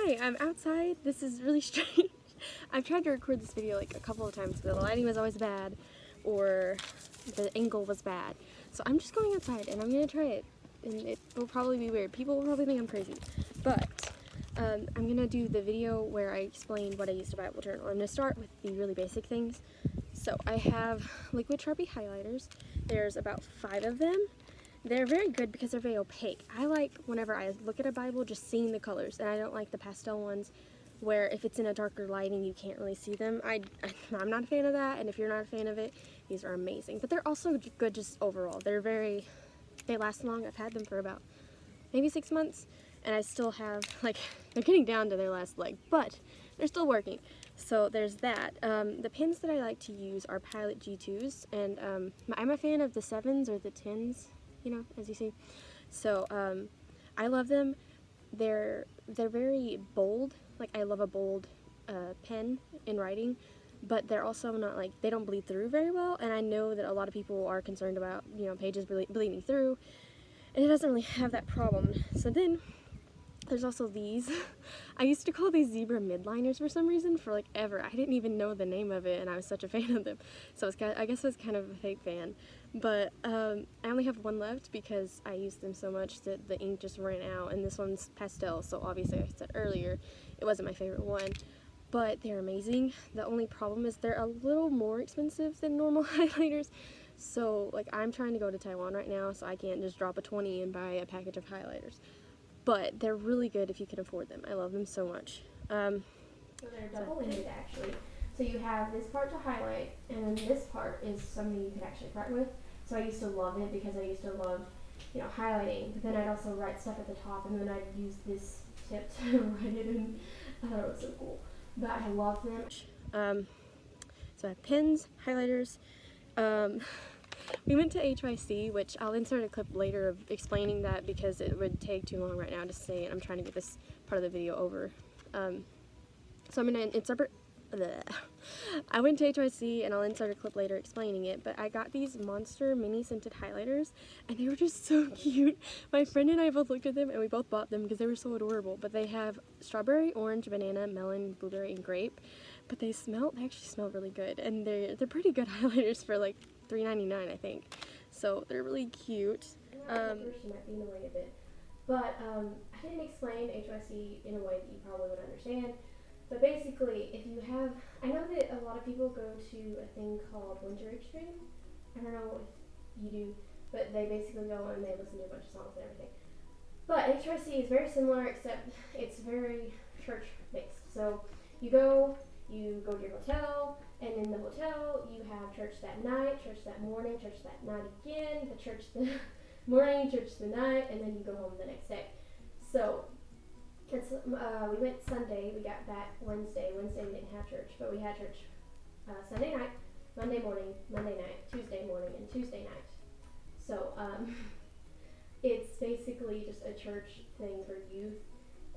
Hi, I'm outside. This is really strange. I've tried to record this video like a couple of times, but the lighting was always bad or the angle was bad. So I'm just going outside and I'm gonna try it. And it will probably be weird. People will probably think I'm crazy. But I'm gonna do the video where I explain what I used to Bible journal. I'm gonna start with the really basic things. So I have liquid Sharpie highlighters. There's about 5 of them. They're very good because they're very opaque. I like, whenever I look at a Bible, just seeing the colors, and I don't like the pastel ones where if it's in a darker lighting you can't really see them. I'm not a fan of that, and if you're not a fan of it, these are amazing. But they're also good just overall. They last long. I've had them for about maybe 6 months, and I still have, like, they're getting down to their last leg, but they're still working. So there's that. The pins that I like to use are Pilot G2s, and I'm a fan of the 7s or the 10s, you know, as you see. So I love them. They're very bold. Like, I love a bold pen in writing, but they're also not, like, they don't bleed through very well, and I know that a lot of people are concerned about, you know, pages bleeding through, and it doesn't really have that problem. So then there's also these. I used to call these zebra midliners for some reason for like ever. I didn't even know the name of it, and I was such a fan of them. So I guess I was kind of a fake fan. But I only have one left because I used them so much that the ink just ran out. And this one's pastel, so obviously, like I said earlier, it wasn't my favorite one. But they're amazing. The only problem is they're a little more expensive than normal highlighters. So, like, I'm trying to go to Taiwan right now, so I can't just drop a 20 and buy a package of highlighters. But they're really good if you can afford them. I love them so much. So they're double-ended, actually. So you have this part to highlight, and then this part is something you could actually write with. So I used to love it because I used to love, you know, highlighting. But then I'd also write stuff at the top, and then I'd use this tip to write it in. I thought it was so cool. But I love them. So I have pens, highlighters. We went to HYC, which I'll insert a clip later of explaining that because it would take too long right now to say it. I'm trying to get this part of the video over. So I'm going to insert... I went to HYC, and I'll insert a clip later explaining it, but I got these Monster Mini Scented Highlighters, and they were just so cute. My friend and I both looked at them, and we both bought them because they were so adorable. But they have strawberry, orange, banana, melon, blueberry, and grape. But they actually smell really good, and they're pretty good highlighters for like $3.99, I think. So they're really cute. First, you might be in the way a bit, but I didn't explain HYC in a way that you probably would understand. But basically, if you have, I know that a lot of people go to a thing called Winter Extreme. I don't know if you do, but they basically go and they listen to a bunch of songs and everything. But HYC is very similar, except it's very church based. So you go to your hotel, and in the hotel you have church that night, church that morning, church that night again, the church the morning, church the night, and then you go home the next day. So we went Sunday, we got back Wednesday. Wednesday we didn't have church, but we had church Sunday night, Monday morning, Monday night, Tuesday morning, and Tuesday night. So it's basically just a church thing for youth,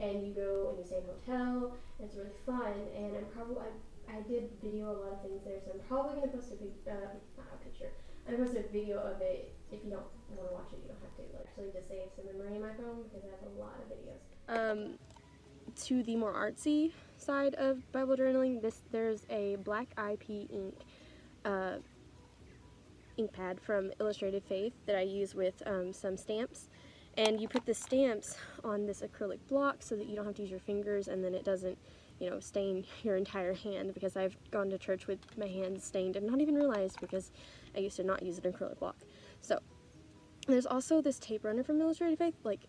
and you go and you stay in a hotel, and it's really fun, and I did video a lot of things there, so I'm probably going to post I'm going to post a video of it. If you don't want to watch it, you don't have to, actually, to save some memory in my phone, because I have a lot of videos. To the more artsy side of Bible journaling, there's a black IP ink pad from Illustrated Faith that I use with some stamps, and you put the stamps on this acrylic block so that you don't have to use your fingers, and then it doesn't, you know, stain your entire hand, because I've gone to church with my hands stained and not even realized because I used to not use an acrylic block. So there's also this tape runner from Illustrated Faith. Like,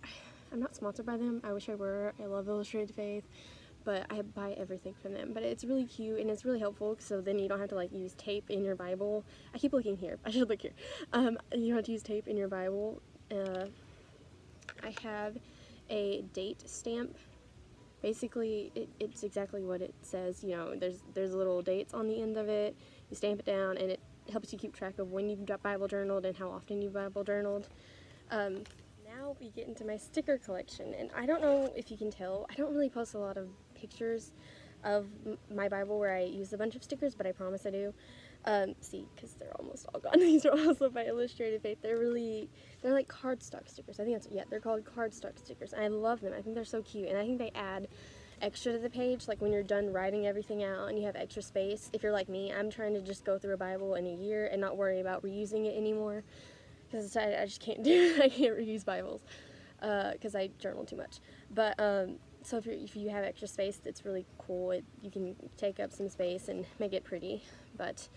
I'm not sponsored by them. I wish I were. I love Illustrated Faith, but I buy everything from them. But it's really cute, and it's really helpful, so then you don't have to, like, use tape in your Bible. I keep looking here. I should look here. You don't have to use tape in your Bible. I have a date stamp. Basically, it's exactly what it says. You know, there's little dates on the end of it. You stamp it down, and it helps you keep track of when you've Bible journaled and how often you've Bible journaled. Now we get into my sticker collection, and I don't know if you can tell, I don't really post a lot of pictures of my Bible where I use a bunch of stickers, but I promise I do. See, because they're almost all gone. These are also by Illustrated Faith. They're like cardstock stickers. I think they're called cardstock stickers, and I love them. I think they're so cute, and I think they add extra to the page, like when you're done writing everything out and you have extra space. If you're like me, I'm trying to just go through a Bible in a year and not worry about reusing it anymore, because I just can't do it. I can't reuse Bibles because I journal too much. But so if you have extra space, that's really cool. You can take up some space and make it pretty. But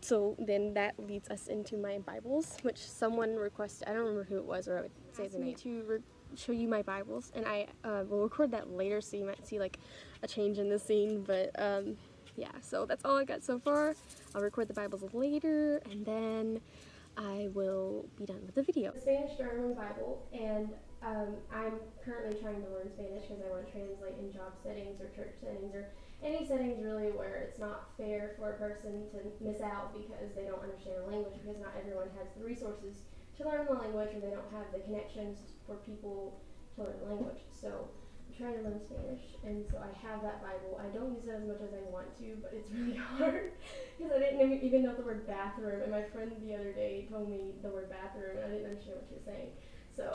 so then that leads us into my Bibles, which someone requested. I don't remember who it was, or I would say the name. To show you my Bibles, and I will record that later, so you might see like a change in the scene. But yeah, so that's all I got so far. I'll record the Bibles later, and then I will be done with the video. The Spanish Journaling Bible, and I'm currently trying to learn Spanish because I want to translate in job settings or church settings or any settings really where it's not fair for a person to miss out because they don't understand the language, because not everyone has the resources to learn the language, or they don't have the connections for people to learn the language. So I'm trying to learn Spanish, and so I have that Bible. I don't use it as much as I want to, but it's really hard because I didn't even know the word bathroom, and my friend the other day told me the word bathroom, and I didn't understand what she was saying. So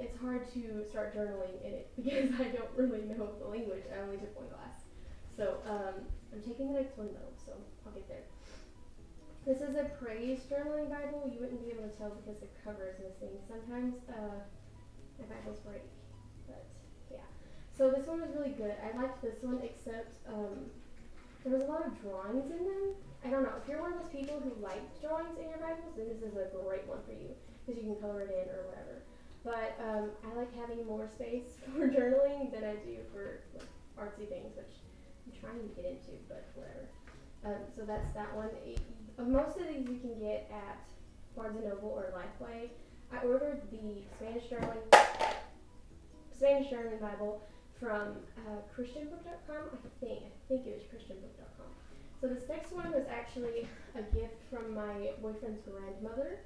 it's hard to start journaling in it because I don't really know the language. I only took one class. So I'm taking the next one though, so I'll get there. This is a praise journaling Bible. You wouldn't be able to tell because the cover is missing. Sometimes my Bibles break, but yeah. So this one was really good. I liked this one, except there was a lot of drawings in them. I don't know, if you're one of those people who like drawings in your Bibles, then this is a great one for you, because you can color it in or whatever. But I like having more space for journaling than I do for like, artsy things, which I'm trying to get into, but whatever. So that's that one. Most of these you can get at Barnes & Noble or Lifeway. I ordered the Spanish journaling Bible from christianbook.com, I think it was christianbook.com. So this next one was actually a gift from my boyfriend's grandmother.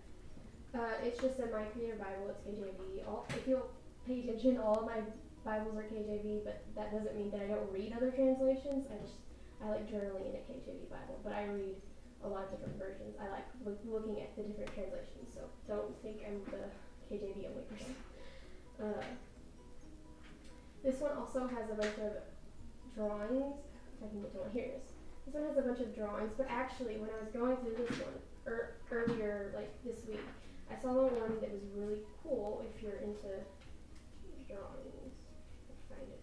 It's just a My Creator Bible. It's KJV. If you'll pay attention, all of my Bibles are KJV, but that doesn't mean that I don't read other translations. I like journaling in a KJV Bible, but I read a lot of different versions. I like looking at the different translations, so don't think I'm the KJV only person. This one also has a bunch of drawings. If I can get to one, here it is. This one has a bunch of drawings, but actually when I was going through this one earlier, like this week, I saw one that was really cool if you're into drawings. Let's find it.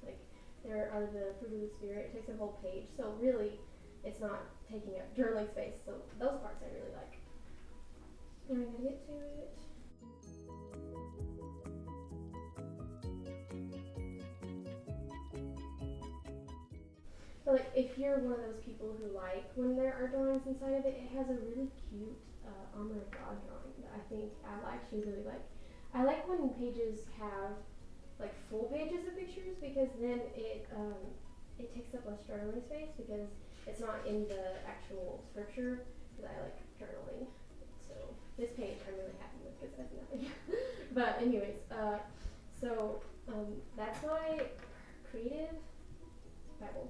Like, there are the fruit of the spirit. It takes a whole page, so really it's not taking up journaling space, so those parts I really like. And I'm gonna get to it. But like, if you're one of those people who like when there are drawings inside of it, it has a really cute armor of God drawing that I actually really like. I like when pages have like full pages of pictures, because then it takes up less journaling space because it's not in the actual scripture, because I like journaling. So this page I'm really happy with because it has nothing. But anyways, that's my creative Bible.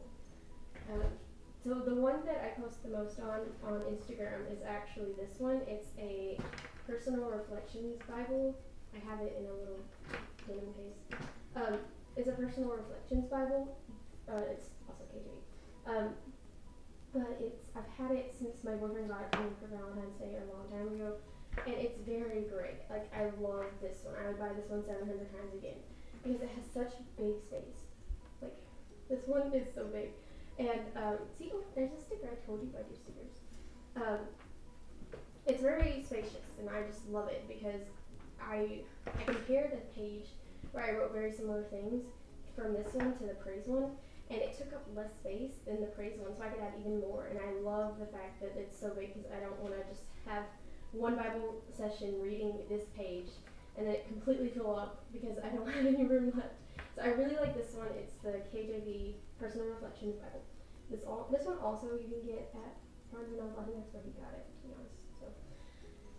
So the one that I post the most on Instagram is actually this one. It's a personal reflections Bible. I have it in a little denim case. It's a personal reflections Bible. It's also KJV. But I've had it since my boyfriend got it for me for Valentine's Day a long time ago, and it's very great. Like, I love this one. I would buy this one 700 times again because it has such big space. Like, this one is so big. And see, there's a sticker. I told you I do stickers. It's very spacious, and I just love it because I compared a page where I wrote very similar things from this one to the praise one, and it took up less space than the praise one, so I could add even more. And I love the fact that it's so big because I don't want to just have one Bible session reading this page and then it completely fill up because I don't have any room left. So I really like this one. It's the KJV Personal Reflections Bible. This one also you can get at Barnes & Noble. I think that's where he got it, to be honest. So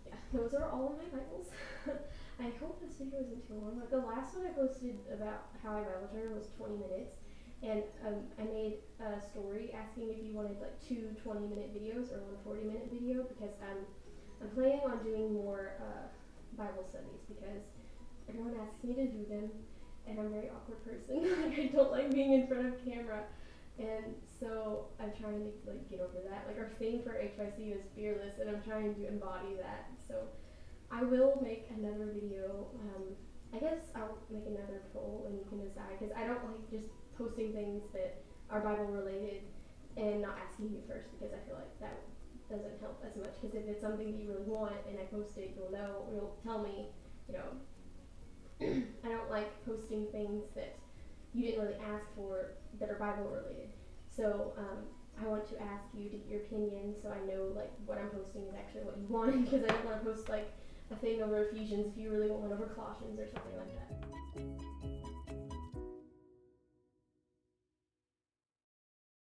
yeah, those are all of my Bibles. I hope this video isn't too long. Like, the last one I posted about how I Bible journal was 20 minutes, and I made a story asking if you wanted like 2 20-minute videos or 1 40-minute video, because I'm planning on doing more Bible studies, because everyone asks me to do them, and I'm a very awkward person. Like, I don't like being in front of camera, and so I'm trying to like get over that. Like, our theme for HYC is fearless, and I'm trying to embody that. So I will make another video. I guess I'll make another poll and you can decide, because I don't like just posting things that are Bible related and not asking you first, because I feel like that doesn't help as much. Because if it's something that you really want and I post it, you'll tell me, you know. I don't like posting things that you didn't really ask for that are Bible related. So I want to ask you to get your opinion, so I know like what I'm posting is actually what you want, because I don't want to post like a thing over Ephesians if you really want one over Colossians or something like that.